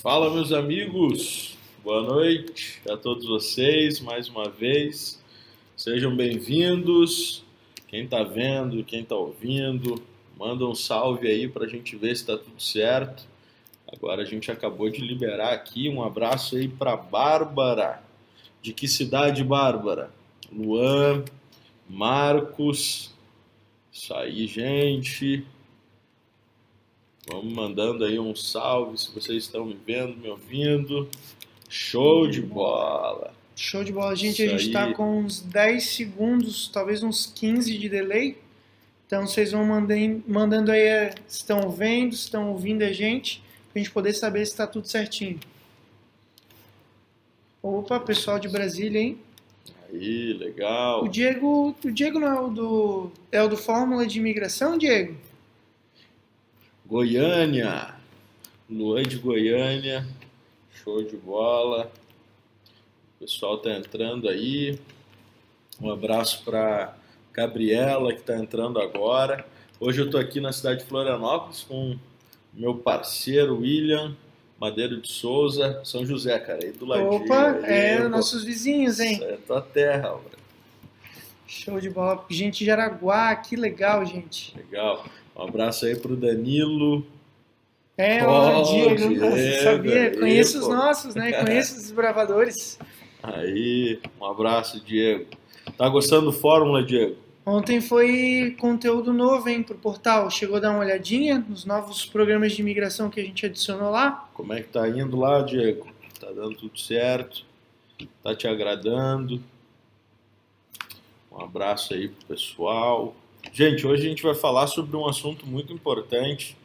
Fala, meus amigos, boa noite a todos vocês mais uma vez. Sejam bem-vindos. Quem está vendo, quem está ouvindo, manda um salve aí para a gente ver se está tudo certo. Agora a gente acabou de liberar aqui um abraço aí para Bárbara. De que cidade, Bárbara? Luan, Marcos. Isso aí, gente. Vamos mandando aí um salve se vocês estão me vendo, me ouvindo. Show de bola! Show de bola, gente. Isso A gente está aí. com uns 10 segundos, talvez uns 15 de delay. Então vocês vão mandando aí, estão vendo, estão ouvindo a gente, para a gente poder saber se está tudo certinho. Opa, pessoal de Brasília, hein? Aí, legal. O Diego não é o do Fórmula de Imigração, Diego? Goiânia. Luan de Goiânia. Show de bola. O pessoal tá entrando aí. Um abraço para Gabriela, que está entrando agora. Hoje eu estou aqui na cidade de Florianópolis com meu parceiro William Madeiro de Souza, São José, cara, aí do ladinho. Opa, aí, nossos vizinhos, hein? Isso é tua terra, mano. Show de bola. Gente de Araguá, que legal, gente. Legal. Um abraço aí pro Danilo. Diego, você sabia? Aí, Conheço pô. os nossos, né? Conheço os desbravadores. Aí, um abraço, Diego. Tá gostando do Fórmula, Diego? Ontem foi conteúdo novo, hein, pro portal. Chegou a dar uma olhadinha nos novos programas de imigração que a gente adicionou lá? Como é que tá indo lá, Diego? Tá dando tudo certo? Tá te agradando? Um abraço aí pro pessoal. Gente, hoje a gente vai falar sobre um assunto muito importante,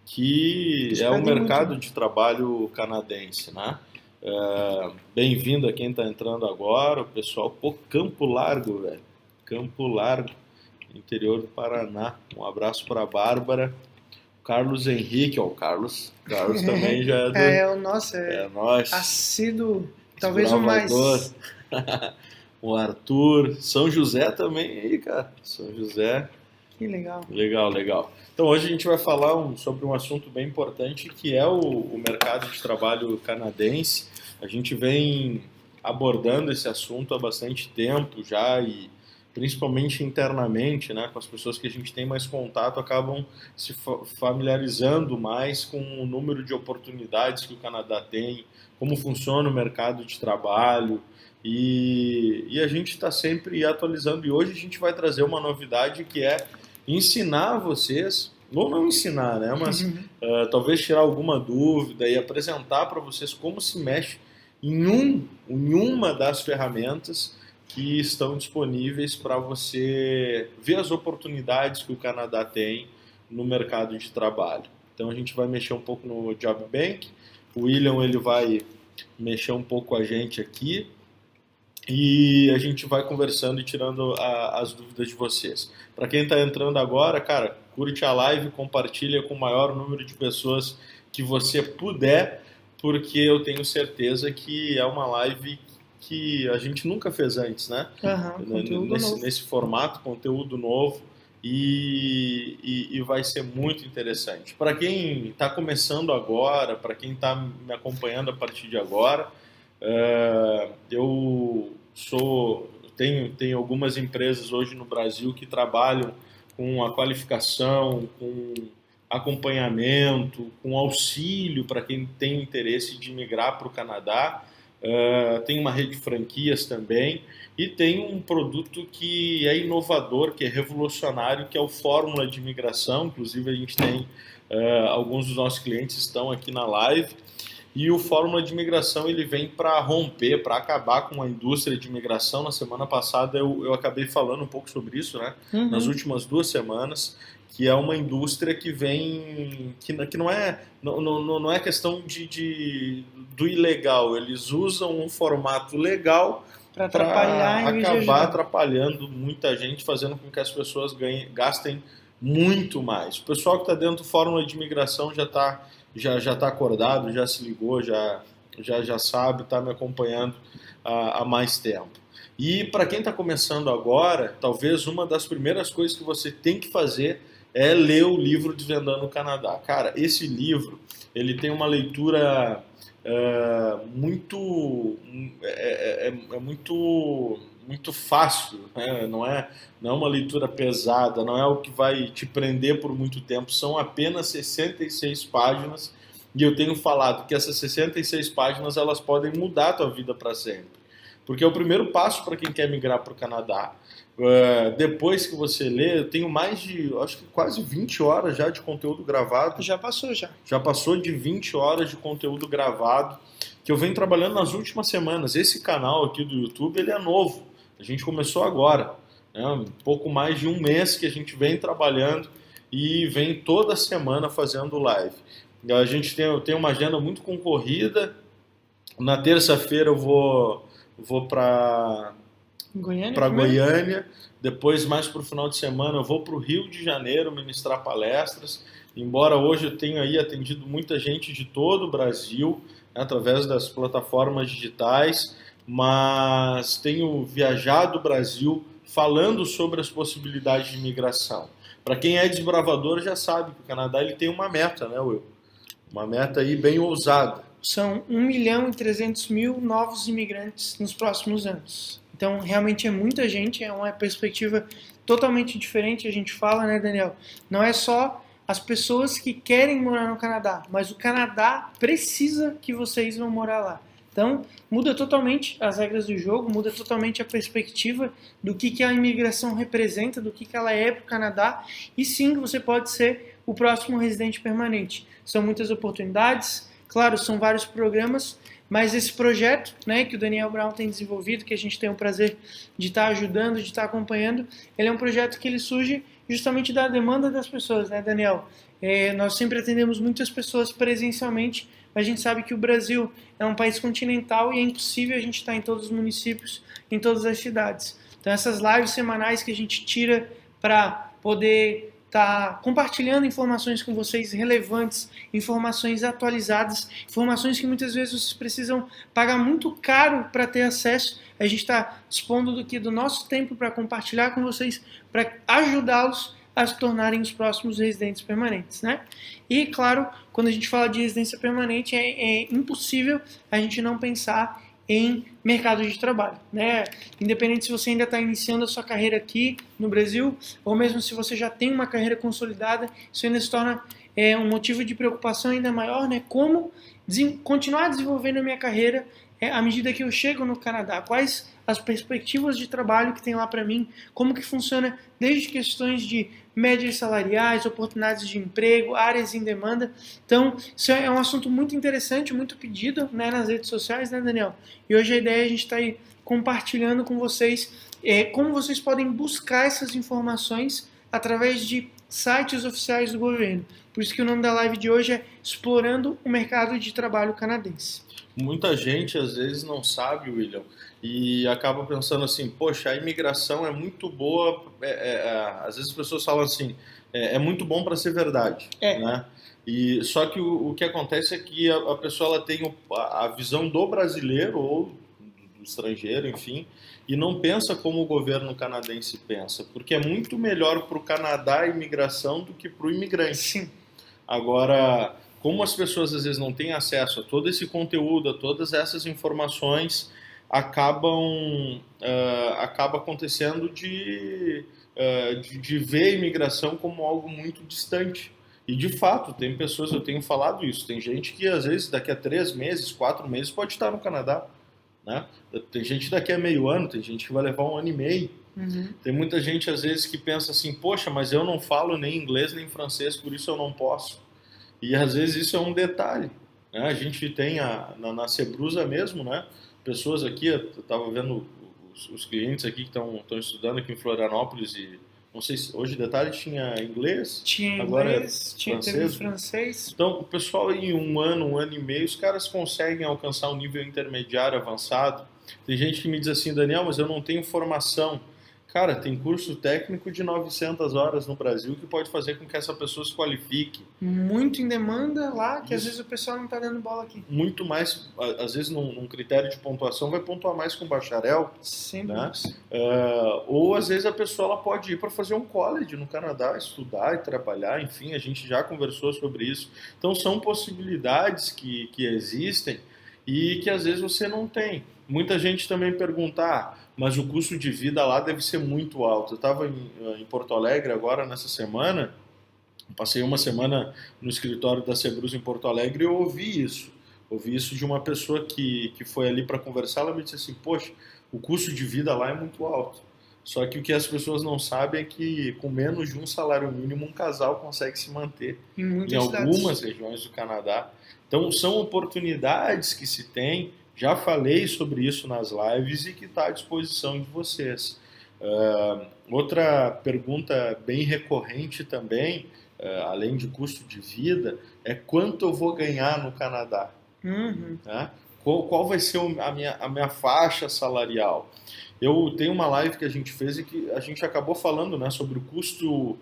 que é o mercado de trabalho canadense, né? Bem-vindo a quem está entrando agora, o pessoal, pô, Campo Largo, velho. Campo Largo, interior do Paraná. Um abraço para a Bárbara. Carlos Henrique, ó, o Carlos também já é do... o nosso, é nós. Assíduo, talvez o mais... O Arthur, São José também aí, cara. São José. Que legal. Legal. Então hoje a gente vai falar sobre um assunto bem importante, que é o mercado de trabalho canadense. A gente vem abordando esse assunto há bastante tempo já, e principalmente internamente, né, com as pessoas que a gente tem mais contato, acabam se familiarizando mais com o número de oportunidades que o Canadá tem, como funciona o mercado de trabalho, e a gente está sempre atualizando. E hoje a gente vai trazer uma novidade, que é ensinar vocês, ou não ensinar, né, mas talvez tirar alguma dúvida e apresentar para vocês como se mexe em uma das ferramentas que estão disponíveis para você ver as oportunidades que o Canadá tem no mercado de trabalho. Então a gente vai mexer um pouco no Job Bank, o William ele vai mexer um pouco com a gente aqui, e a gente vai conversando e tirando as dúvidas de vocês. Para quem está entrando agora, cara, curte a live, compartilha com o maior número de pessoas que você puder, porque eu tenho certeza que é uma live que a gente nunca fez antes, né? Nesse formato, conteúdo novo, e vai ser muito interessante. Para quem está começando agora, para quem está me acompanhando a partir de agora, eu tenho algumas empresas hoje no Brasil que trabalham com a qualificação, com acompanhamento, com auxílio para quem tem interesse de migrar para o Canadá. Tem uma rede de franquias também, e tem um produto que é inovador, que é revolucionário, que é o Fórmula de Imigração. Inclusive a gente tem alguns dos nossos clientes estão aqui na live. E o Fórmula de Imigração ele vem para romper, para acabar com a indústria de imigração. Na semana passada eu acabei falando um pouco sobre isso, né? Nas últimas 2 semanas, que é uma indústria que vem, que não é questão do ilegal. Eles usam um formato legal para acabar atrapalhando muita gente, fazendo com que as pessoas gastem muito mais. O pessoal que está dentro do Fórmula de Imigração já está acordado, já se ligou, já sabe, está me acompanhando há mais tempo. E para quem está começando agora, talvez uma das primeiras coisas que você tem que fazer é ler o livro Desvendando o Canadá. Cara, esse livro, ele tem uma leitura muito muito fácil, né? Não é uma leitura pesada, não é o que vai te prender por muito tempo, são apenas 66 páginas, e eu tenho falado que essas 66 páginas elas podem mudar a tua vida para sempre, porque é o primeiro passo para quem quer migrar para o Canadá. Depois que você lê, eu tenho mais de, acho que quase 20 horas já de conteúdo gravado. Já passou, já. Já passou de 20 horas de conteúdo gravado, que eu venho trabalhando nas últimas semanas. Esse canal aqui do YouTube, ele é novo. A gente começou agora, né? Um pouco mais de um mês que a gente vem trabalhando e vem toda semana fazendo live. A gente tem uma agenda muito concorrida. Na terça-feira eu vou para Goiânia. Depois, mais para o final de semana, eu vou para o Rio de Janeiro ministrar palestras. Embora hoje eu tenha aí atendido muita gente de todo o Brasil, né, através das plataformas digitais, mas tenho viajado o Brasil falando sobre as possibilidades de imigração. Para quem é desbravador já sabe que o Canadá ele tem uma meta, né, Will? Uma meta aí bem ousada. São 1.300.000 novos imigrantes nos próximos anos. Então, realmente é muita gente, é uma perspectiva totalmente diferente. A gente fala, né, Daniel? Não é só as pessoas que querem morar no Canadá, mas o Canadá precisa que vocês vão morar lá. Então, muda totalmente as regras do jogo, muda totalmente a perspectiva do que a imigração representa, do que ela é para o Canadá. E sim, você pode ser o próximo residente permanente. São muitas oportunidades, claro, são vários programas, mas esse projeto, né, que o Daniel Brown tem desenvolvido, que a gente tem o prazer de estar ajudando, de estar acompanhando, ele é um projeto que ele surge justamente da demanda das pessoas, né, Daniel? Nós sempre atendemos muitas pessoas presencialmente, mas a gente sabe que o Brasil é um país continental e é impossível a gente estar em todos os municípios, em todas as cidades. Então essas lives semanais que a gente tira para poder estar compartilhando informações com vocês relevantes, informações atualizadas, informações que muitas vezes vocês precisam pagar muito caro para ter acesso. A gente está dispondo do nosso tempo para compartilhar com vocês, para ajudá-los a se tornarem os próximos residentes permanentes, né? E, claro, quando a gente fala de residência permanente, é impossível a gente não pensar em mercado de trabalho, né? Independente se você ainda está iniciando a sua carreira aqui no Brasil, ou mesmo se você já tem uma carreira consolidada, isso ainda se torna um motivo de preocupação ainda maior, né? Como continuar desenvolvendo a minha carreira à medida que eu chego no Canadá? Quais as perspectivas de trabalho que tem lá para mim? Como que funciona desde questões de médias salariais, oportunidades de emprego, áreas em demanda. Então, isso é um assunto muito interessante, muito pedido, né, nas redes sociais, né, Daniel? E hoje a ideia é a gente estar aí compartilhando com vocês como vocês podem buscar essas informações através de sites oficiais do governo. Por isso que o nome da live de hoje é Explorando o Mercado de Trabalho Canadense. Muita gente às vezes não sabe, William, e acaba pensando assim, poxa, a imigração é muito boa, às vezes as pessoas falam assim, é muito bom para ser verdade, né? E, só que o que acontece é que a pessoa ela tem a visão do brasileiro ou do estrangeiro, enfim, e não pensa como o governo canadense pensa, porque é muito melhor para o Canadá a imigração do que para o imigrante. Sim. Agora, como as pessoas às vezes não têm acesso a todo esse conteúdo, a todas essas informações, acaba acontecendo de ver a imigração como algo muito distante. E de fato, tem pessoas, eu tenho falado isso, tem gente que às vezes daqui a 3 meses, 4 meses pode estar no Canadá, né? Tem gente daqui a meio ano, tem gente que vai levar 1 ano e meio. Uhum. Tem muita gente às vezes que pensa assim, poxa, mas eu não falo nem inglês nem francês, por isso eu não posso. E às vezes isso é um detalhe, né? A gente tem na Sebrusa mesmo, né? Pessoas aqui, eu estava vendo os clientes aqui que estão estudando aqui em Florianópolis e não sei se hoje detalhe tinha inglês, tinha agora inglês, teve francês. Então o pessoal em 1 ano, 1 ano e meio, os caras conseguem alcançar um nível intermediário avançado. Tem gente que me diz assim, Daniel, mas eu não tenho formação. Cara, tem curso técnico de 900 horas no Brasil que pode fazer com que essa pessoa se qualifique. Muito em demanda lá, que às Isso. vezes o pessoal não está dando bola aqui. Muito mais, às vezes num critério de pontuação, vai pontuar mais com bacharel, Sem né? dúvidas. Ou às vezes a pessoa ela pode ir para fazer um college no Canadá, estudar e trabalhar, enfim, a gente já conversou sobre isso. Então são possibilidades que existem e que às vezes você não tem. Muita gente também pergunta, mas o custo de vida lá deve ser muito alto. Eu estava em Porto Alegre agora nessa semana, passei uma semana no escritório da Cebrus em Porto Alegre e eu ouvi isso. Ouvi isso de uma pessoa que foi ali para conversar, ela me disse assim, poxa, o custo de vida lá é muito alto. Só que o que as pessoas não sabem é que com menos de um salário mínimo um casal consegue se manter em algumas regiões do Canadá. Então são oportunidades que se tem, já falei sobre isso nas lives e que está à disposição de vocês. Outra pergunta bem recorrente também, além de custo de vida, é quanto eu vou ganhar no Canadá? Uhum. Né? Qual vai ser a minha faixa salarial? Eu tenho uma live que a gente fez e que a gente acabou falando, né, sobre o custo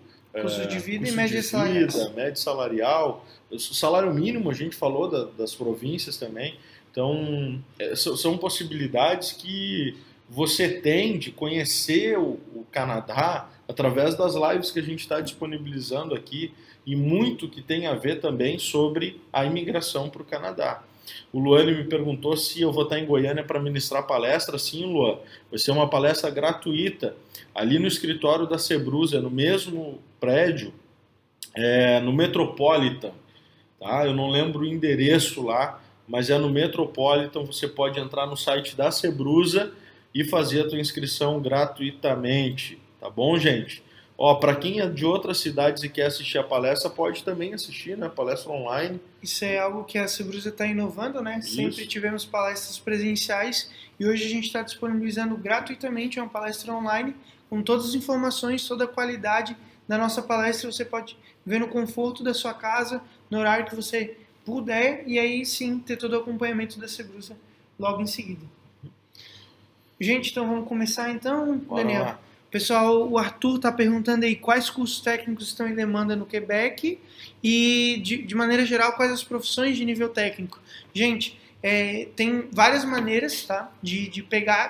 de vida custo e média salarial. Média salarial. O salário mínimo, a gente falou das províncias também. Então, são possibilidades que você tem de conhecer o Canadá através das lives que a gente está disponibilizando aqui e muito que tem a ver também sobre a imigração para o Canadá. O Luane me perguntou se eu vou estar em Goiânia para ministrar palestra. Sim, Luan, vai ser uma palestra gratuita ali no escritório da Cebrus, no mesmo prédio, no Metropolitan. Tá? Eu não lembro o endereço lá, mas é no Metropolitan. Você pode entrar no site da Cebrusa e fazer a tua inscrição gratuitamente. Tá bom, gente? Para quem é de outras cidades e quer assistir a palestra, pode também assistir, né? Palestra online. Isso é algo que a Cebrusa está inovando, né? Isso. Sempre tivemos palestras presenciais e hoje a gente está disponibilizando gratuitamente uma palestra online com todas as informações, toda a qualidade da nossa palestra. Você pode ver no conforto da sua casa, no horário que você puder, e aí sim ter todo o acompanhamento da Cebrusa logo em seguida. Gente, então vamos começar então, Bora Daniel. lá. Pessoal, o Arthur está perguntando aí quais cursos técnicos estão em demanda no Quebec e, de maneira geral, quais as profissões de nível técnico. Gente, tem várias maneiras, tá, de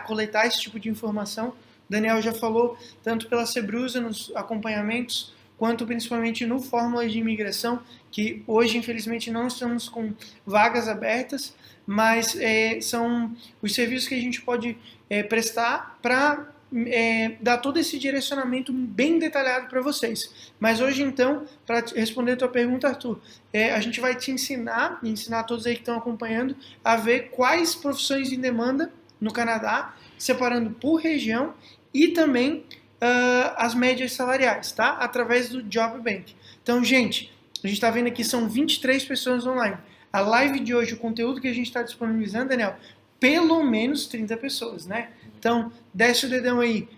coletar esse tipo de informação. O Daniel já falou, tanto pela Cebrusa, nos acompanhamentos, quanto principalmente no Fórmula de Imigração, que hoje, infelizmente, não estamos com vagas abertas, mas são os serviços que a gente pode prestar para dar todo esse direcionamento bem detalhado para vocês. Mas hoje, então, para responder a tua pergunta, Arthur, a gente vai te ensinar todos aí que estão acompanhando, a ver quais profissões em demanda no Canadá, separando por região e também as médias salariais, tá? Através do Job Bank. Então, gente, a gente está vendo aqui, são 23 pessoas online. A live de hoje, o conteúdo que a gente está disponibilizando, Daniel, pelo menos 30 pessoas, né? Então, desce o dedão aí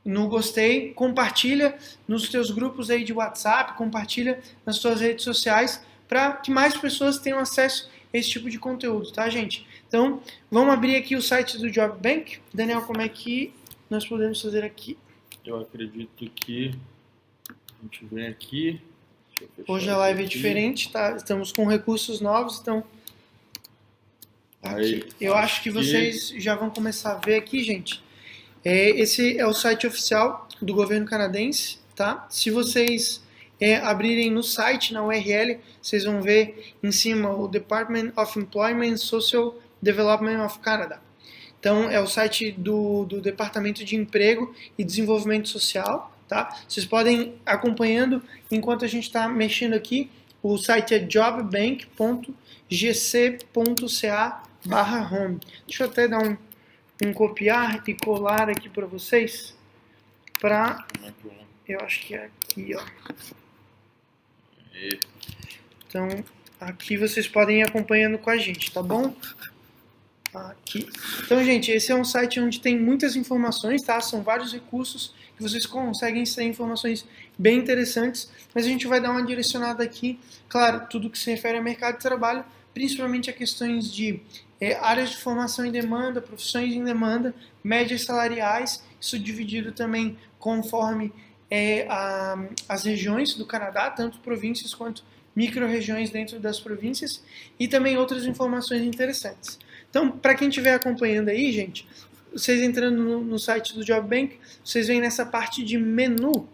no gostei, compartilha nos teus grupos aí de WhatsApp, compartilha nas suas redes sociais para que mais pessoas tenham acesso a esse tipo de conteúdo, tá, gente? Então, vamos abrir aqui o site do Job Bank. Daniel, como é que nós podemos fazer aqui? Eu acredito que a gente vem aqui. Hoje a live é diferente, tá? Estamos com recursos novos, então... Aqui. Eu acho que vocês já vão começar a ver aqui, gente. Esse é o site oficial do governo canadense, tá? Se vocês abrirem no site, na URL, vocês vão ver em cima o Department of Employment and Social Development of Canada. Então, é o site do Departamento de Emprego e Desenvolvimento Social, tá? Vocês podem ir acompanhando enquanto a gente está mexendo aqui. O site é jobbank.gc.ca/home. Deixa eu até dar um copiar e colar aqui para vocês. Eu acho que é aqui, ó. Então, aqui vocês podem ir acompanhando com a gente, tá bom? Aqui. Então, gente, esse é um site onde tem muitas informações, tá? São vários recursos que vocês conseguem extrair informações bem interessantes, mas a gente vai dar uma direcionada aqui, claro, tudo que se refere ao mercado de trabalho, principalmente a questões de áreas de formação em demanda, profissões em demanda, médias salariais, isso dividido também conforme as regiões do Canadá, tanto províncias quanto micro-regiões dentro das províncias, e também outras informações interessantes. Então, para quem estiver acompanhando aí, gente, vocês entrando no site do Job Bank, vocês vêm nessa parte de menu,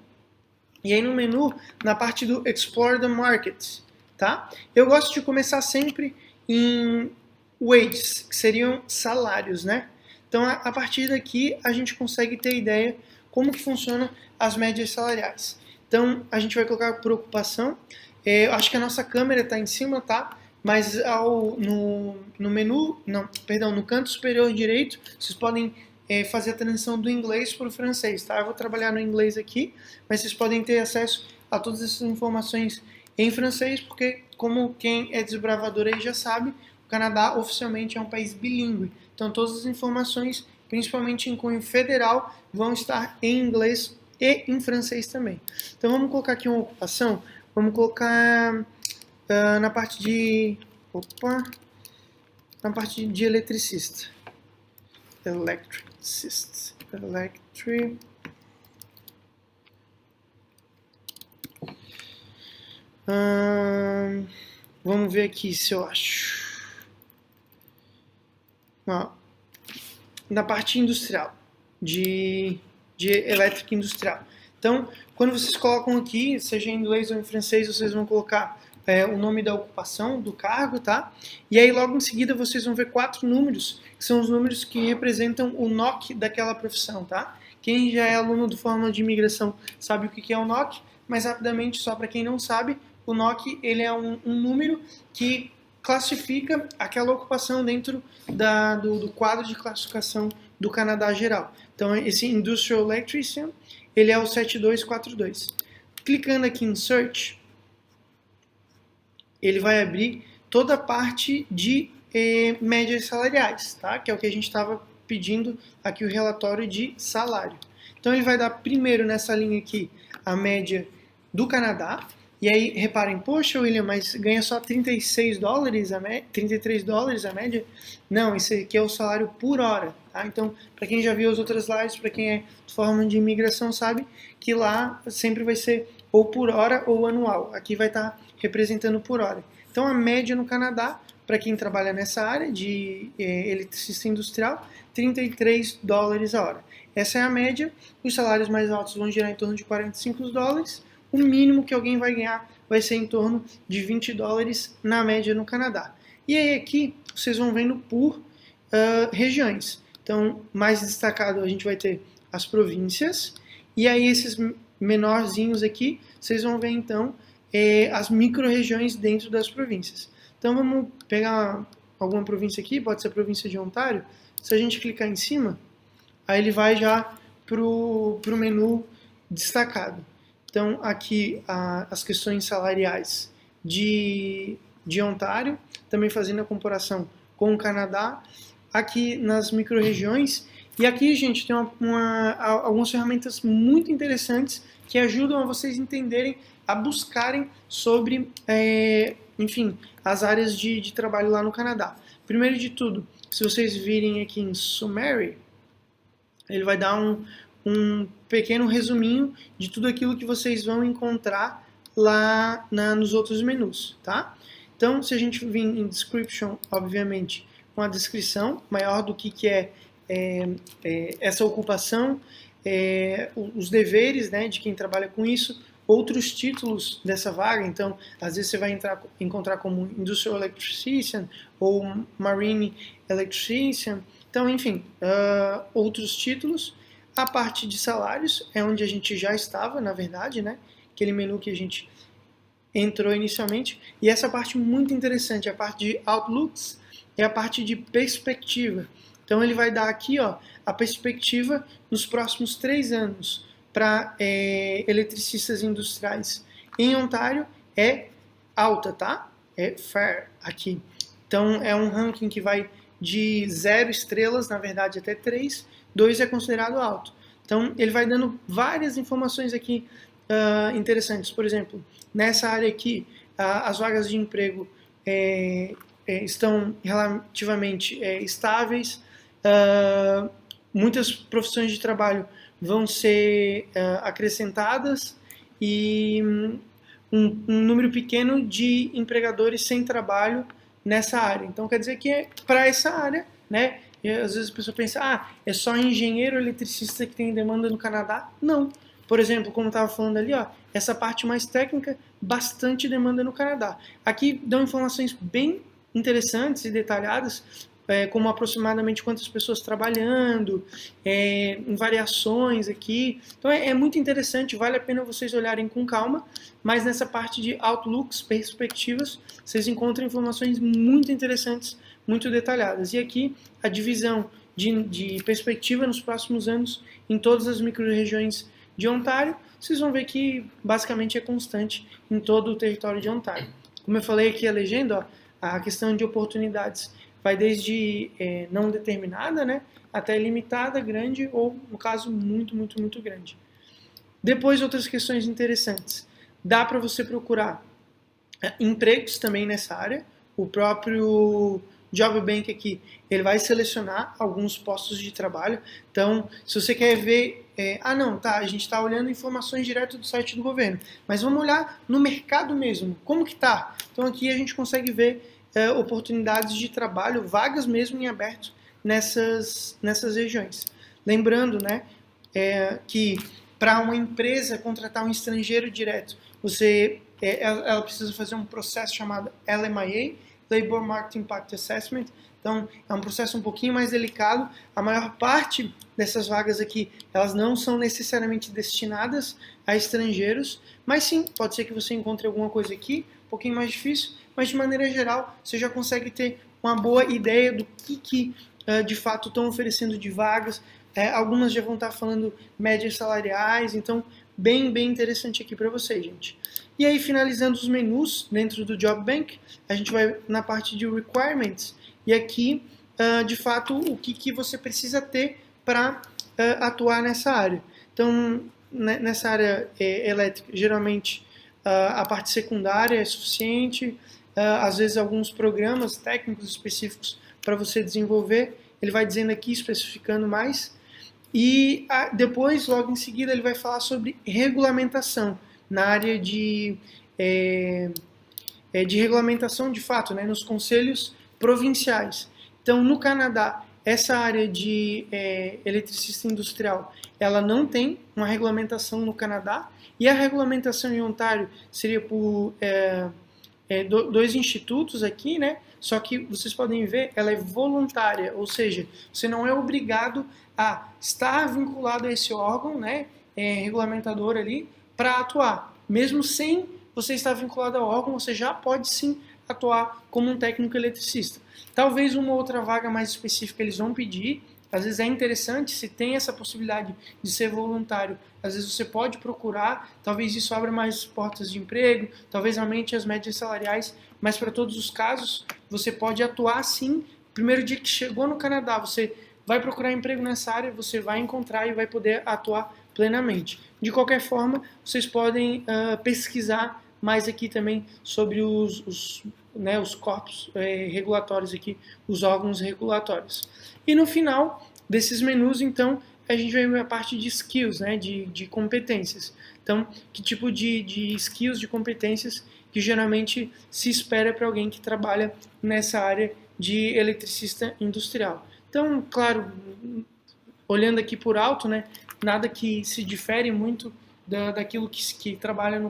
e aí no menu, na parte do Explore the Market, tá? Eu gosto de começar sempre em wages, que seriam salários, né? Então, a partir daqui, a gente consegue ter ideia como que funciona as médias salariais. Então, a gente vai colocar por ocupação. Eu acho que a nossa câmera está em cima, tá? Mas no menu, não, perdão, no canto superior direito, vocês podem fazer a transição do inglês para o francês, tá? Eu vou trabalhar no inglês aqui, mas vocês podem ter acesso a todas essas informações em francês, porque como quem é desbravador aí já sabe, o Canadá oficialmente é um país bilíngue. Então todas as informações, principalmente em cunho federal, vão estar em inglês e em francês também. Então vamos colocar aqui uma ocupação, vamos colocar na parte de eletricista. Vamos ver aqui se eu acho. Na parte industrial, de elétrica industrial. Então, quando vocês colocam aqui, seja em inglês ou em francês, vocês vão colocar o nome da ocupação, do cargo, tá? E aí logo em seguida vocês vão ver 4 números, que são os números que representam o NOC daquela profissão, tá? Quem já é aluno do Fórmula de Imigração sabe o que é o NOC, mas rapidamente, só para quem não sabe, o NOC ele é um número que classifica aquela ocupação dentro do quadro de classificação do Canadá geral. Então esse Industrial Electrician, ele é o 7242. Clicando aqui em Search, ele vai abrir toda a parte de médias salariais, tá? Que é o que a gente estava pedindo aqui, o relatório de salário. Então ele vai dar primeiro nessa linha aqui a média do Canadá. E aí, reparem, poxa, William, mas ganha só 36 dólares, 33 dólares a média? Não, isso aqui é o salário por hora, tá? Então, para quem já viu as outras lives, para quem é de forma de imigração, sabe que lá sempre vai ser ou por hora ou anual. Aqui vai estar representando por hora. Então, a média no Canadá, para quem trabalha nessa área de eletricista industrial, 33 dólares a hora. Essa é a média. Os salários mais altos vão girar em torno de 45 dólares. O mínimo que alguém vai ganhar vai ser em torno de 20 dólares na média no Canadá. E aí aqui vocês vão vendo por regiões. Então, mais destacado a gente vai ter as províncias. E aí esses menorzinhos aqui, vocês vão ver então as micro-regiões dentro das províncias. Então vamos pegar alguma província aqui, pode ser a província de Ontário. Se a gente clicar em cima, aí ele vai já para o menu destacado. Então, aqui as questões salariais de Ontário, também fazendo a comparação com o Canadá, aqui nas micro-regiões. E aqui, gente, tem algumas ferramentas muito interessantes que ajudam a vocês entenderem, a buscarem sobre, enfim, as áreas de trabalho lá no Canadá. Primeiro de tudo, se vocês virem aqui em Summary, ele vai dar um pequeno resuminho de tudo aquilo que vocês vão encontrar lá nos outros menus, tá? Então, se a gente vir em Description, obviamente, com a descrição maior do que é essa ocupação, os deveres, né, de quem trabalha com isso, outros títulos dessa vaga. Então, às vezes você vai encontrar como Industrial Electrician ou Marine Electrician. Então, enfim, outros títulos. A parte de salários é onde a gente já estava, na verdade, né? Aquele menu que a gente entrou inicialmente. E essa parte muito interessante, a parte de outlooks, é a parte de perspectiva. Então ele vai dar aqui, ó, a perspectiva nos próximos 3 anos para eletricistas industriais. Em Ontário é alta, tá? É fair aqui. Então é um ranking que vai de 0 estrelas, na verdade até 3. 2 é considerado alto. Então, ele vai dando várias informações aqui interessantes. Por exemplo, nessa área aqui, as vagas de emprego estão relativamente estáveis, muitas profissões de trabalho vão ser acrescentadas e um número pequeno de empregadores sem trabalho nessa área. Então quer dizer que para essa área, né? E às vezes a pessoa pensa, é só engenheiro eletricista que tem demanda no Canadá? Não. Por exemplo, como eu estava falando ali, essa parte mais técnica, bastante demanda no Canadá. Aqui dão informações bem interessantes e detalhadas, como aproximadamente quantas pessoas trabalhando, em variações aqui. Então é muito interessante, vale a pena vocês olharem com calma, mas nessa parte de outlooks, perspectivas, vocês encontram informações muito interessantes, muito detalhadas. E aqui a divisão de perspectiva nos próximos anos em todas as micro-regiões de Ontário, vocês vão ver que basicamente é constante em todo o território de Ontário. Como eu falei aqui a legenda, a questão de oportunidades vai desde não determinada, né, até limitada, grande ou, no caso, muito, muito, muito grande. Depois, outras questões interessantes. Dá para você procurar empregos também nessa área. O próprio Job Bank aqui, ele vai selecionar alguns postos de trabalho. Então, se você quer ver, a gente está olhando informações direto do site do governo, mas vamos olhar no mercado mesmo, como que está? Então, aqui a gente consegue ver oportunidades de trabalho, vagas mesmo em aberto nessas regiões. Lembrando, né, que para uma empresa contratar um estrangeiro direto, ela precisa fazer um processo chamado LMIA, Labor Market Impact Assessment. Então, é um processo um pouquinho mais delicado. A maior parte dessas vagas aqui, elas não são necessariamente destinadas a estrangeiros, mas sim, pode ser que você encontre alguma coisa aqui, um pouquinho mais difícil, mas de maneira geral, você já consegue ter uma boa ideia do que de fato estão oferecendo de vagas. Algumas já vão estar falando médias salariais, então bem interessante aqui para vocês, gente. E aí, finalizando os menus dentro do Job Bank, a gente vai na parte de Requirements, e aqui, de fato, o que você precisa ter para atuar nessa área. Então, nessa área elétrica, geralmente a parte secundária é suficiente, às vezes alguns programas técnicos específicos para você desenvolver, ele vai dizendo aqui, especificando mais, e depois, logo em seguida, ele vai falar sobre regulamentação, na área de regulamentação de fato, né, nos conselhos provinciais. Então, no Canadá, essa área de eletricista industrial, ela não tem uma regulamentação no Canadá, e a regulamentação em Ontário seria por dois institutos aqui, né? Só que vocês podem ver, ela é voluntária, ou seja, você não é obrigado a estar vinculado a esse órgão, né, regulamentador ali, para atuar. Mesmo sem você estar vinculado ao órgão, você já pode sim atuar como um técnico eletricista. Talvez uma outra vaga mais específica eles vão pedir, às vezes é interessante, se tem essa possibilidade de ser voluntário, às vezes você pode procurar, talvez isso abra mais portas de emprego, talvez aumente as médias salariais, mas para todos os casos, você pode atuar sim. Primeiro dia que chegou no Canadá, você vai procurar emprego nessa área, você vai encontrar e vai poder atuar plenamente. De qualquer forma, vocês podem pesquisar mais aqui também sobre os corpos regulatórios aqui, os órgãos regulatórios. E no final desses menus, então, a gente vai ver a parte de skills, né, de competências. Então, que tipo de skills, de competências que geralmente se espera para alguém que trabalha nessa área de eletricista industrial. Então, claro, olhando aqui por alto, né, nada que se difere muito daquilo que trabalha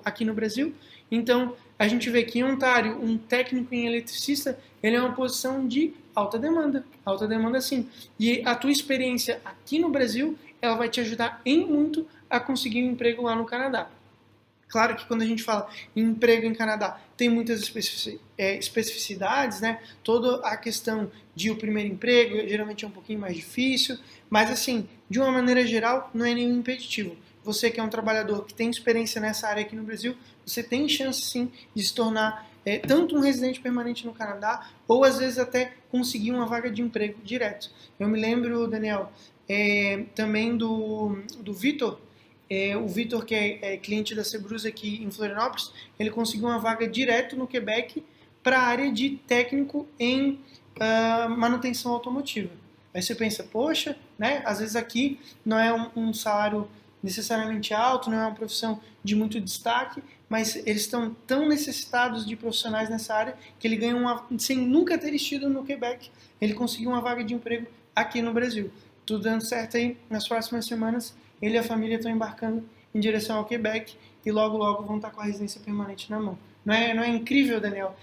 aqui no Brasil. Então, a gente vê que em Ontário, um técnico em eletricista, ele é uma posição de alta demanda sim. E a tua experiência aqui no Brasil, ela vai te ajudar em muito a conseguir um emprego lá no Canadá. Claro que quando a gente fala em emprego em Canadá, tem muitas especificidades, né? Toda a questão de o primeiro emprego geralmente é um pouquinho mais difícil, mas assim, de uma maneira geral, não é nenhum impeditivo. Você que é um trabalhador que tem experiência nessa área aqui no Brasil, você tem chance sim de se tornar tanto um residente permanente no Canadá, ou às vezes até conseguir uma vaga de emprego direto. Eu me lembro, Daniel, também do Vitor. O Vitor, que é cliente da Cebrus aqui em Florianópolis, ele conseguiu uma vaga direto no Quebec para a área de técnico em manutenção automotiva. Aí você pensa, poxa, né? Às vezes aqui não é um salário necessariamente alto, não é uma profissão de muito destaque, mas eles estão tão necessitados de profissionais nessa área que ele ganha sem nunca ter estido no Quebec, ele conseguiu uma vaga de emprego aqui no Brasil. Tudo dando certo aí, nas próximas semanas, ele e a família estão embarcando em direção ao Quebec e logo, logo vão estar com a residência permanente na mão. Não é incrível, Daniel,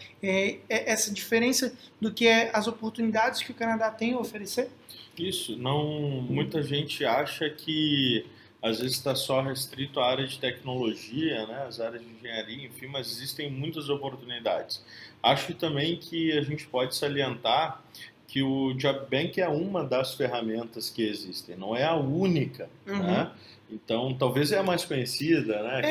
essa diferença do que as oportunidades que o Canadá tem a oferecer? Isso, não, muita gente acha que às vezes está só restrito à área de tecnologia, né, as áreas de engenharia, enfim, mas existem muitas oportunidades. Acho também que a gente pode salientar que o Job Bank é uma das ferramentas que existem, não é a única, né? Então, talvez é a mais conhecida, né?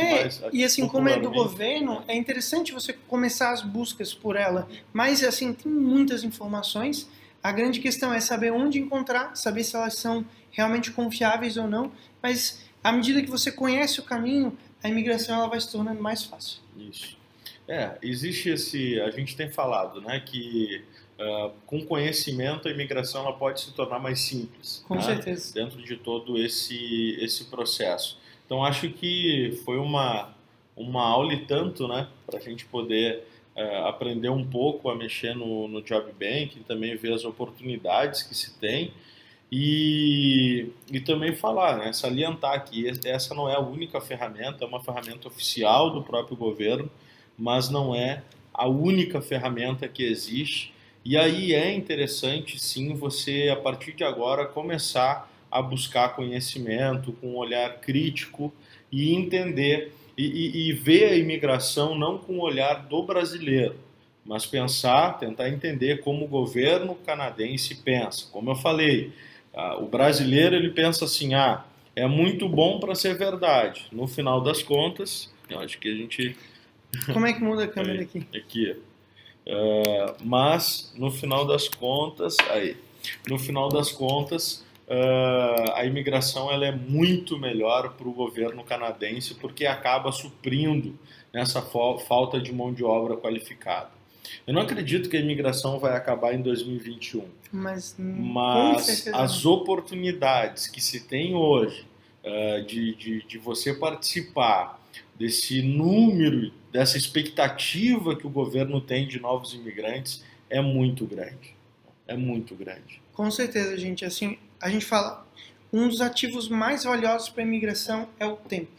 E assim, como é do governo, é interessante você começar as buscas por ela, mas assim, tem muitas informações. A grande questão é saber onde encontrar, saber se elas são realmente confiáveis ou não, mas à medida que você conhece o caminho, a imigração ela vai se tornando mais fácil. Isso. Existe a gente tem falado, né, que com conhecimento a imigração ela pode se tornar mais simples. Com certeza. Dentro de todo esse processo. Então acho que foi uma aula e tanto, né, para a gente poder aprender um pouco a mexer no Job Bank e também ver as oportunidades que se tem e também falar, né, salientar que essa não é a única ferramenta, é uma ferramenta oficial do próprio governo, mas não é a única ferramenta que existe. E aí é interessante, sim, você, a partir de agora, começar a buscar conhecimento com um olhar crítico e entender e ver a imigração não com o olhar do brasileiro, mas tentar entender como o governo canadense pensa. Como eu falei, o brasileiro ele pensa assim, é muito bom para ser verdade. No final das contas, eu acho que a gente... Como é que muda a câmera aqui? Aqui, mas no final das contas, a imigração ela é muito melhor para o governo canadense porque acaba suprindo nessa falta de mão de obra qualificada. Eu não acredito que a imigração vai acabar em 2021, mas as oportunidades que se tem hoje de você participar desse número, dessa expectativa que o governo tem de novos imigrantes é muito grande. É muito grande. Com certeza, gente. Assim, a gente fala, um dos ativos mais valiosos para a imigração é o tempo.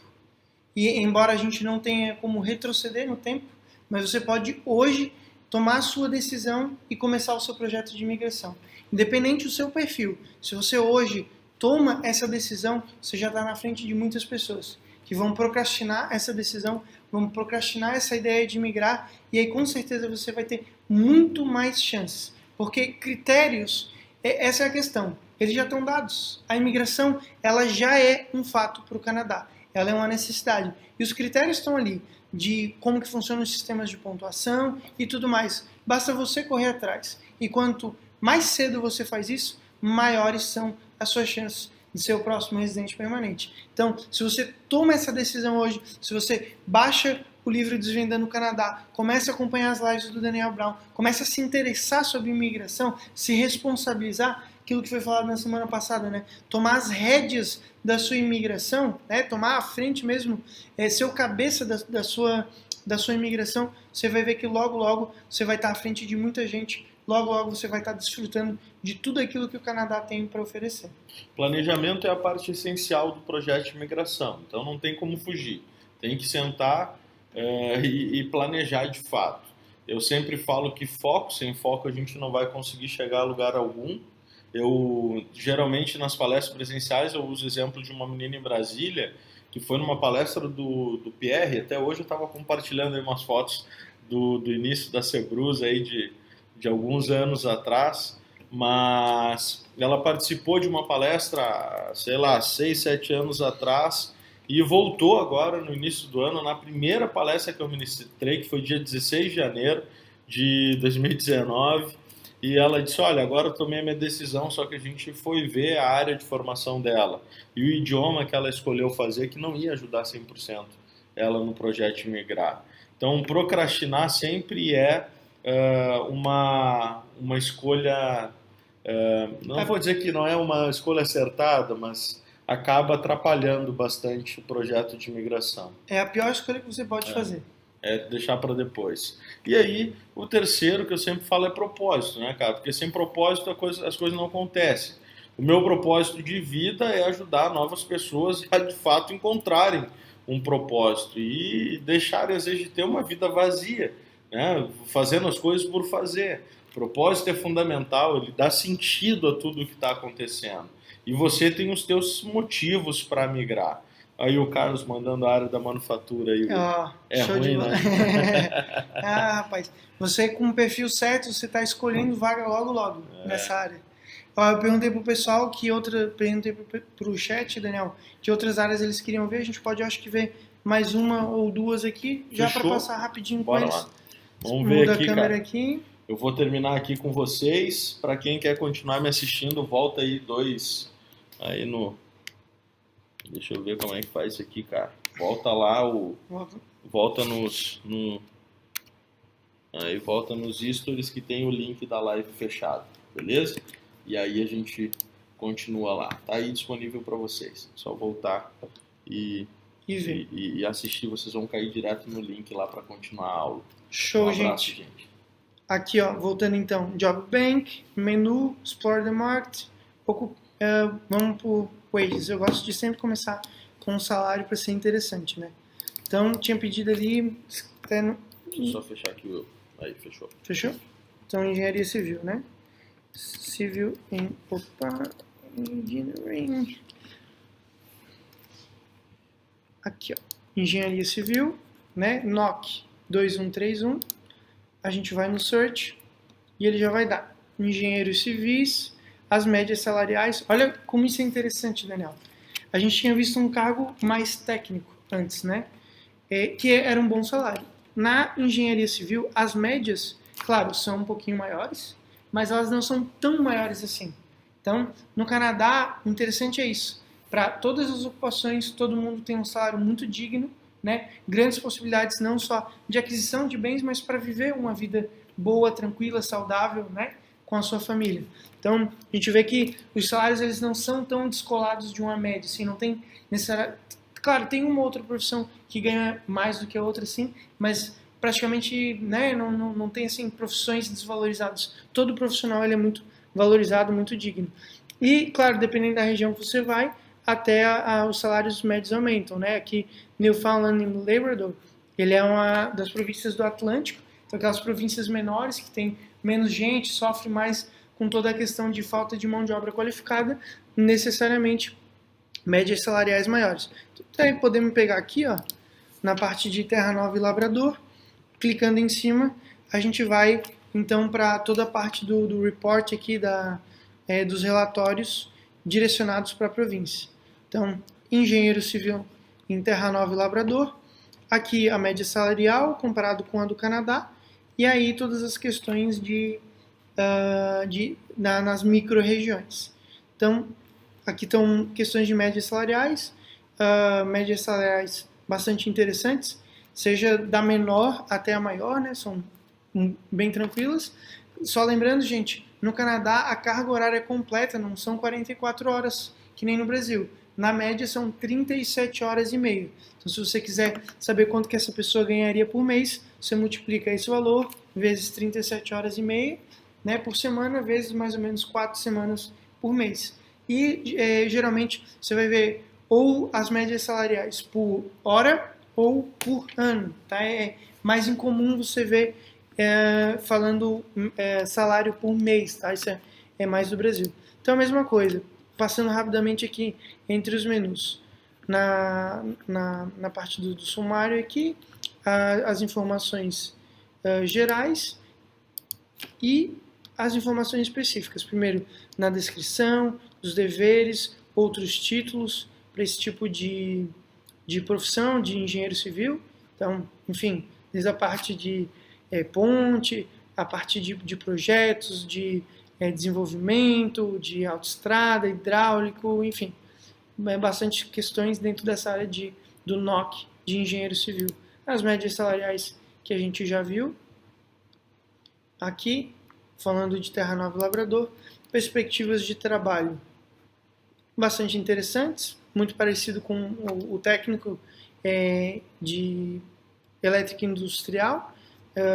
E embora a gente não tenha como retroceder no tempo, mas você pode hoje tomar a sua decisão e começar o seu projeto de imigração. Independente do seu perfil, se você hoje toma essa decisão, você já está na frente de muitas pessoas que vão procrastinar essa decisão, vão procrastinar essa ideia de migrar, e aí com certeza você vai ter muito mais chances. Porque critérios, essa é a questão, eles já estão dados. A imigração, ela já é um fato para o Canadá, ela é uma necessidade. E os critérios estão ali, de como que funcionam os sistemas de pontuação e tudo mais. Basta você correr atrás. E quanto mais cedo você faz isso, maiores são as suas chances de ser o próximo residente permanente. Então, se você toma essa decisão hoje, se você baixa o livro Desvendando o Canadá, começa a acompanhar as lives do Daniel Brown, começa a se interessar sobre imigração, se responsabilizar, aquilo que foi falado na semana passada, né? Tomar as rédeas da sua imigração, né? Tomar a frente mesmo, ser o cabeça da sua imigração, você vai ver que logo, logo você vai estar à frente de muita gente, logo, logo você vai estar desfrutando de tudo aquilo que o Canadá tem para oferecer. Planejamento é a parte essencial do projeto de imigração, então não tem como fugir. Tem que sentar e planejar de fato. Eu sempre falo que sem foco a gente não vai conseguir chegar a lugar algum. Eu, geralmente, nas palestras presenciais, eu uso o exemplo de uma menina em Brasília, que foi numa palestra do Pierre, até hoje eu estava compartilhando aí umas fotos do início da Cebrus aí de alguns anos atrás, mas ela participou de uma palestra, sei lá, 6, 7 anos atrás, e voltou agora no início do ano, na primeira palestra que eu ministrei, que foi dia 16 de janeiro de 2019, e ela disse, olha, agora eu tomei a minha decisão, só que a gente foi ver a área de formação dela, e o idioma que ela escolheu fazer, que não ia ajudar 100% ela no projeto de migrar. Então, procrastinar sempre é uma escolha, não vou dizer que não é uma escolha acertada, mas acaba atrapalhando bastante o projeto de imigração. É a pior escolha que você pode fazer. É deixar para depois. E aí, o terceiro que eu sempre falo é propósito, né, cara? Porque sem propósito as coisas não acontecem. O meu propósito de vida é ajudar novas pessoas a, de fato, encontrarem um propósito e deixarem, às vezes, de ter uma vida vazia, né? Fazendo as coisas por fazer. O propósito é fundamental, ele dá sentido a tudo o que está acontecendo. E você tem os teus motivos para migrar. Aí o Carlos mandando a área da manufatura aí. É show ruim, de né? Rapaz, você com o perfil certo, você está escolhendo vaga logo nessa área. Ó, eu perguntei pro pessoal perguntei pro chat, Daniel, que outras áreas eles queriam ver. A gente pode, eu acho que, ver mais uma ou duas aqui, já para passar rapidinho Bora com eles. lá. Vamos ver aqui, a câmera cara. aqui. Eu vou terminar aqui com vocês. Para quem quer continuar me assistindo, volta aí aí no... Deixa eu ver como é que faz isso aqui, cara. Volta lá, volta aí volta nos stories que tem o link da live fechado, beleza? E aí a gente continua lá. Tá aí disponível para vocês. Só voltar e assistir. Vocês vão cair direto no link lá para continuar a aula. Show, um abraço, gente. Aqui, ó, voltando então, Job Bank, menu, Explore the Market, vamos por wages. Eu gosto de sempre começar com um salário para ser interessante, né? Então, tinha pedido ali... Deixa eu só fechar aqui Aí, fechou. Fechou? Então, engenharia civil, né? Civil Engineering. Aqui, ó. Engenharia civil, né? NOC 2131. A gente vai no search e ele já vai dar engenheiros civis, as médias salariais. Olha como isso é interessante, Daniel. A gente tinha visto um cargo mais técnico antes, né? Que era um bom salário. Na engenharia civil, as médias, claro, são um pouquinho maiores, mas elas não são tão maiores assim. Então, no Canadá, o interessante é isso. Para todas as ocupações, todo mundo tem um salário muito digno, né? Grandes possibilidades não só de aquisição de bens, mas para viver uma vida boa, tranquila, saudável, né? Com a sua família. Então, a gente vê que os salários eles não são tão descolados de uma média, assim, não tem necessariamente... Claro, tem uma outra profissão que ganha mais do que a outra, sim, mas praticamente, né, não tem assim profissões desvalorizadas. Todo profissional ele é muito valorizado, muito digno. E, claro, dependendo da região que você vai, até os salários médios aumentam, né? Aqui, Newfoundland e Labrador, ele é uma das províncias do Atlântico, então aquelas províncias menores que tem menos gente, sofre mais com toda a questão de falta de mão de obra qualificada, necessariamente médias salariais maiores. Então, podemos pegar aqui, ó, na parte de Terra Nova e Labrador, clicando em cima, a gente vai então para toda a parte do report aqui, dos relatórios direcionados para a província. Então, engenheiro civil em Terra Nova e Labrador, aqui a média salarial comparado com a do Canadá, e aí todas as questões nas micro-regiões. Então, aqui estão questões de médias salariais bastante interessantes, seja da menor até a maior, né? São bem tranquilas. Só lembrando, gente, no Canadá a carga horária é completa, não são 44 horas, que nem no Brasil. Na média são 37 horas e meia. Então, se você quiser saber quanto que essa pessoa ganharia por mês, você multiplica esse valor vezes 37 horas e meia, né, por semana, vezes mais ou menos 4 semanas por mês. E geralmente você vai ver ou as médias salariais por hora ou por ano. Tá? É mais incomum você ver falando salário por mês. Tá? Isso é mais do Brasil. Então a mesma coisa. Passando rapidamente aqui entre os menus. Na parte do sumário aqui, as informações gerais e as informações específicas. Primeiro, na descrição, os deveres, outros títulos para esse tipo de profissão, de engenheiro civil. Então, enfim, desde a parte de ponte, a parte de projetos, de desenvolvimento, de autoestrada, hidráulico, enfim, bastante questões dentro dessa área do NOC, de engenheiro civil. As médias salariais que a gente já viu. aqui, falando de Terra Nova e Labrador, perspectivas de trabalho bastante interessantes, muito parecido com o técnico de elétrica industrial,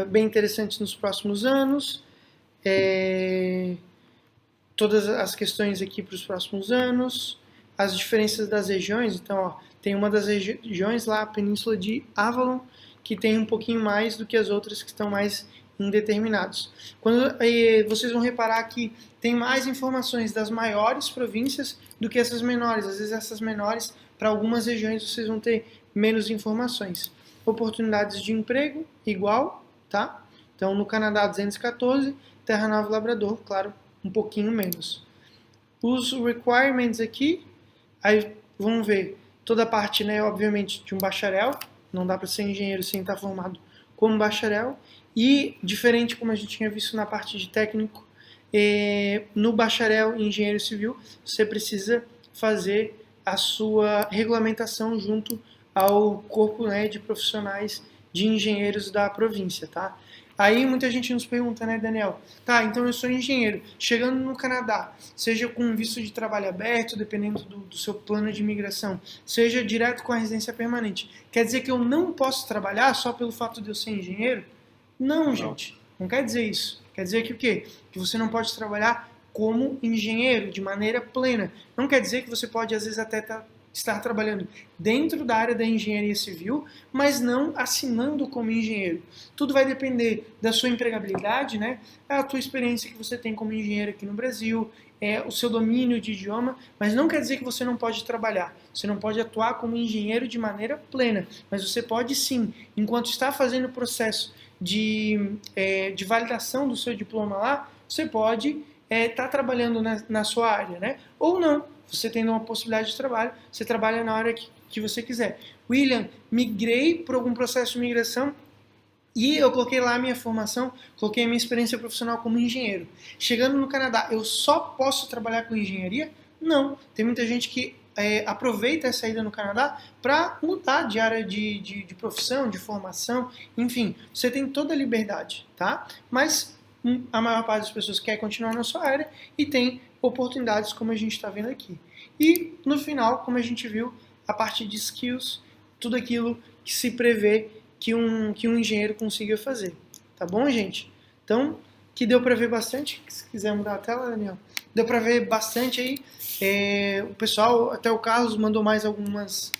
bem interessantes nos próximos anos, todas as questões aqui para os próximos anos, as diferenças das regiões. Então, ó, tem uma das regiões lá, a Península de Avalon, que tem um pouquinho mais do que as outras que estão mais indeterminados. Quando vocês vão reparar que tem mais informações das maiores províncias do que essas menores. Às vezes essas menores, para algumas regiões, vocês vão ter menos informações. Oportunidades de emprego, igual, tá? Então, no Canadá, 214, Terra Nova e Labrador, claro, um pouquinho menos. Os requirements aqui, aí vamos ver toda a parte, né, obviamente, de um bacharel. Não dá para ser engenheiro sem estar formado como bacharel. E, diferente como a gente tinha visto na parte de técnico, no bacharel em engenheiro civil, você precisa fazer a sua regulamentação junto ao corpo, né, de profissionais de engenheiros da província, tá? Aí muita gente nos pergunta, né, Daniel? Tá, então eu sou engenheiro, chegando no Canadá, seja com visto de trabalho aberto, dependendo do seu plano de imigração, seja direto com a residência permanente, quer dizer que eu não posso trabalhar só pelo fato de eu ser engenheiro? Não, gente, não quer dizer isso. Quer dizer que o quê? Que você não pode trabalhar como engenheiro de maneira plena. Não quer dizer que você pode, às vezes, até estar trabalhando dentro da área da engenharia civil, mas não assinando como engenheiro. Tudo vai depender da sua empregabilidade, né? A tua experiência que você tem como engenheiro aqui no Brasil, o seu domínio de idioma, mas não quer dizer que você não pode trabalhar. Você não pode atuar como engenheiro de maneira plena, mas você pode sim, enquanto está fazendo o processo de validação do seu diploma lá, você pode estar trabalhando na sua área, né? Ou não. Você tendo uma possibilidade de trabalho, você trabalha na área que você quiser. William, migrei por algum processo de migração e eu coloquei lá a minha formação, coloquei a minha experiência profissional como engenheiro. Chegando no Canadá, eu só posso trabalhar com engenharia? Não. Tem muita gente que aproveita essa ida no Canadá para mudar de área de profissão, de formação, enfim, você tem toda a liberdade, tá? Mas a maior parte das pessoas quer continuar na sua área e tem oportunidades como a gente está vendo aqui. E no final, como a gente viu, a parte de skills, tudo aquilo que se prevê que um engenheiro consiga fazer. Tá bom, gente? Então, que deu para ver bastante. Se quiser mudar a tela, Daniel. Deu para ver bastante aí. O pessoal, até o Carlos, mandou mais algumas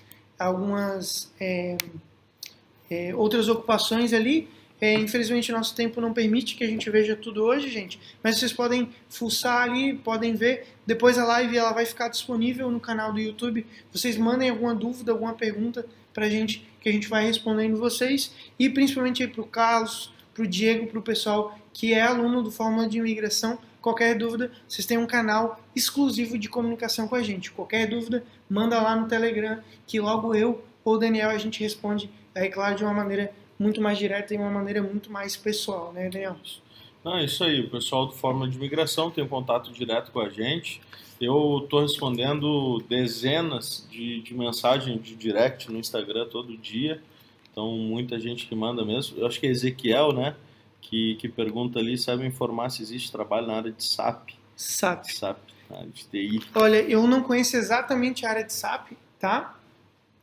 outras ocupações ali. Infelizmente, nosso tempo não permite que a gente veja tudo hoje, gente. Mas vocês podem fuçar ali, podem ver. Depois a live ela vai ficar disponível no canal do YouTube. Vocês mandem alguma dúvida, alguma pergunta pra gente, que a gente vai respondendo vocês. E principalmente aí pro Carlos, pro Diego, pro pessoal que é aluno do Fórmula de Imigração. Qualquer dúvida, vocês têm um canal exclusivo de comunicação com a gente. Qualquer dúvida, manda lá no Telegram, que logo eu ou o Daniel a gente responde, claro, de uma maneira muito mais direta e uma maneira muito mais pessoal, né, Daniel? Isso aí, o pessoal do Fórmula de Imigração tem um contato direto com a gente. Eu estou respondendo dezenas de mensagens de direct no Instagram todo dia, então muita gente que manda mesmo. Eu acho que é Ezequiel, né, que pergunta ali, sabe informar se existe trabalho na área de SAP? SAP. SAP, na área de TI. Olha, eu não conheço exatamente a área de SAP, tá?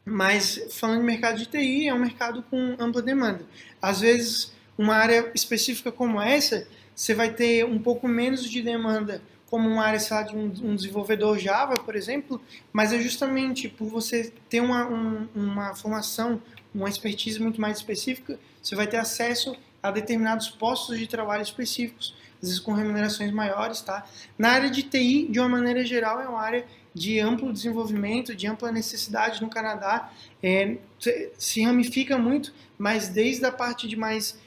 Mas, falando de mercado de TI, é um mercado com ampla demanda. Às vezes, uma área específica como essa, você vai ter um pouco menos de demanda, como uma área, sei lá, de um desenvolvedor Java, por exemplo, mas é justamente por você ter uma formação, uma expertise muito mais específica, você vai ter acesso a determinados postos de trabalho específicos, às vezes com remunerações maiores, tá? Na área de TI, de uma maneira geral, é uma área de amplo desenvolvimento, de ampla necessidade no Canadá, se ramifica muito, mas desde a parte de mais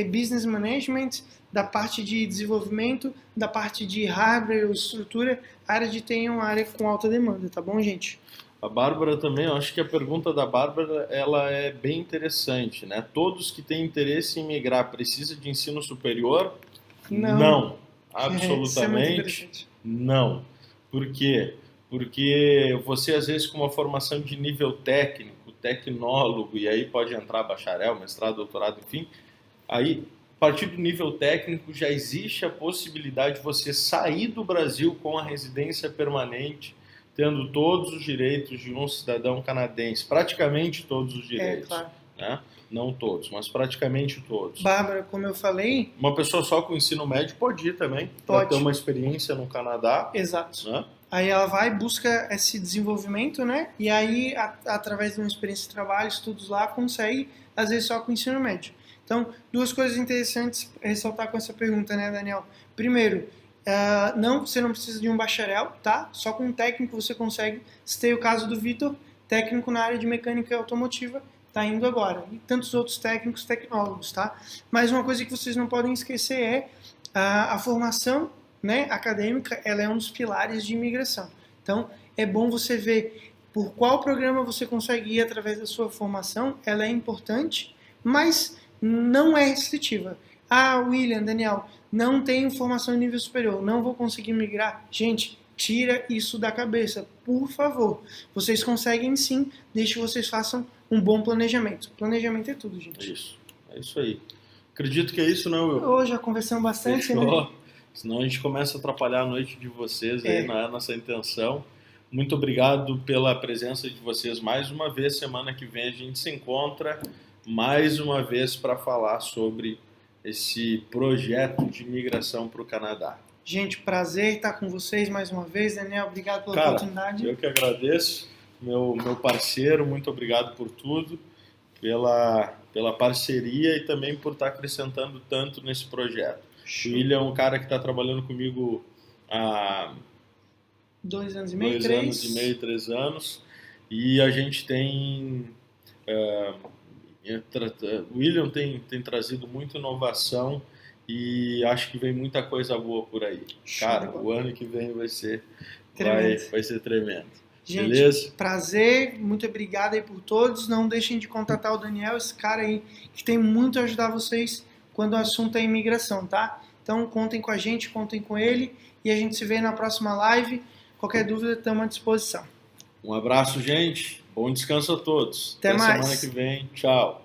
business management, da parte de desenvolvimento, da parte de hardware, estrutura, a área de TI é uma área com alta demanda, tá bom, gente? A Bárbara também, eu acho que a pergunta da Bárbara, ela é bem interessante, né? Todos que têm interesse em migrar precisam de ensino superior? Não. Absolutamente não. Por quê? Porque você, às vezes, com uma formação de nível técnico, tecnólogo, e aí pode entrar bacharel, mestrado, doutorado, enfim, aí A partir do nível técnico, já existe a possibilidade de você sair do Brasil com a residência permanente, tendo todos os direitos de um cidadão canadense, praticamente todos os direitos, claro. né? Não todos, mas praticamente todos. Bárbara, como eu falei... Uma pessoa só com ensino médio pode ir também, para ter uma experiência no Canadá. Exato. Né? Aí ela vai, busca esse desenvolvimento, né? E aí, através de uma experiência de trabalho, estudos lá, consegue, às vezes, só com ensino médio. Então, duas coisas interessantes ressaltar com essa pergunta, né, Daniel? Primeiro, você não precisa de um bacharel, tá? Só com um técnico você consegue. Se tem o caso do Vitor, técnico na área de mecânica automotiva, está indo agora. E tantos outros técnicos, tecnólogos, tá? Mas uma coisa que vocês não podem esquecer é a formação, né, acadêmica, ela é um dos pilares de imigração. Então, é bom você ver por qual programa você consegue ir através da sua formação, ela é importante, mas não é restritiva. William, Daniel, não tenho formação em nível superior, não vou conseguir migrar. Gente, tira isso da cabeça, por favor. Vocês conseguem sim, desde que vocês façam um bom planejamento. Planejamento é tudo, gente. É isso aí. Acredito que é isso, não, Will? Hoje já conversamos bastante, né? Senão a gente começa a atrapalhar a noite de vocês, aí não é a nossa intenção. Muito obrigado pela presença de vocês mais uma vez. Semana que vem a gente se encontra mais uma vez para falar sobre esse projeto de migração para o Canadá. Gente, prazer estar com vocês mais uma vez. Daniel, obrigado pela oportunidade. Eu que agradeço. Meu parceiro, muito obrigado por tudo, pela parceria e também por estar acrescentando tanto nesse projeto. O William é um cara que está trabalhando comigo há 2 anos e meio, 2 anos e meio, 3 anos, e a gente tem... o William tem trazido muita inovação e acho que vem muita coisa boa por aí. Cara, o ano que vem vai ser tremendo. Gente, beleza? Prazer, muito obrigado aí por todos. Não deixem de contatar o Daniel, esse cara aí que tem muito a ajudar vocês quando o assunto é imigração, tá? Então contem com a gente, contem com ele e a gente se vê na próxima live. Qualquer dúvida, estamos à disposição. Um abraço, gente. Bom descanso a todos. Até mais. Semana que vem. Tchau.